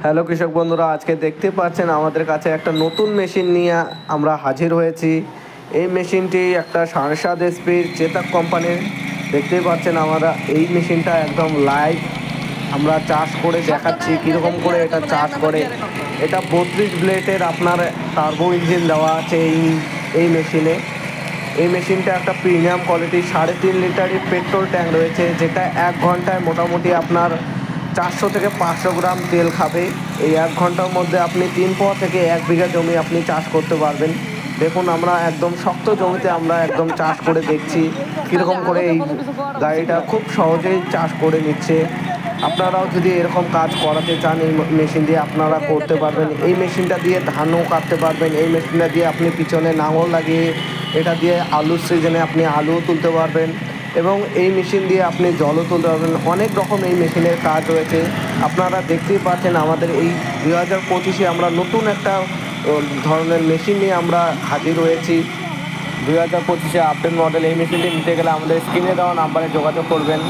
Hello কৃষক বন্ধুরা, আজকে দেখতে পাচ্ছেন আমাদের কাছে একটা নতুন মেশিন নিয়ে আমরা হাজির হয়েছি। এই মেশিনটি একটা 7.5 এসপির চেতক কোম্পানির। দেখতেই পাচ্ছেন আমরা এই মেশিনটা একদম লাইভ আমরা চাষ করে দেখাচ্ছি কীরকম করে এটা চাষ করে। এটা 32 ব্লেডের আপনার টার্বো ইঞ্জিন দেওয়া আছে এই মেশিনে। এই মেশিনটা একটা প্রিমিয়াম কোয়ালিটির 3.5 লিটারের পেট্রোল ট্যাঙ্ক রয়েছে, যেটা 1 ঘন্টায় মোটামুটি আপনার 400 থেকে 500 গ্রাম তেল খাবে। এই 1 ঘন্টার মধ্যে আপনি 3 পোয়া থেকে 1 বিঘা জমি আপনি চাষ করতে পারবেন। দেখুন আমরা একদম শক্ত জমিতে আমরা একদম চাষ করে দেখছি কীরকম করে এই গাড়িটা খুব সহজেই চাষ করে নিচ্ছে। আপনারাও যদি এরকম কাজ করাতে চান এই মেশিন দিয়ে আপনারা করতে পারবেন। এই মেশিনটা দিয়ে ধানও কাটতে পারবেন। এই মেশিনটা দিয়ে আপনি পিছনে লাঙল লাগিয়ে এটা দিয়ে আলুর সিজনে আপনি আলুও তুলতে পারবেন এবং এই মেশিন দিয়ে আপনি জলও তুলতে পারবেন। অনেক রকম এই মেশিনের কাজ রয়েছে। আপনারা দেখতেই পাচ্ছেন আমাদের এই 2025-এ আমরা নতুন একটা ধরনের মেশিন নিয়ে আমরা হাজির হয়েছি। 2025-এ আপডেট মডেল এই মেশিনটি নিতে গেলে আমাদের স্ক্রিনে দেওয়া নাম্বারে যোগাযোগ করবেন।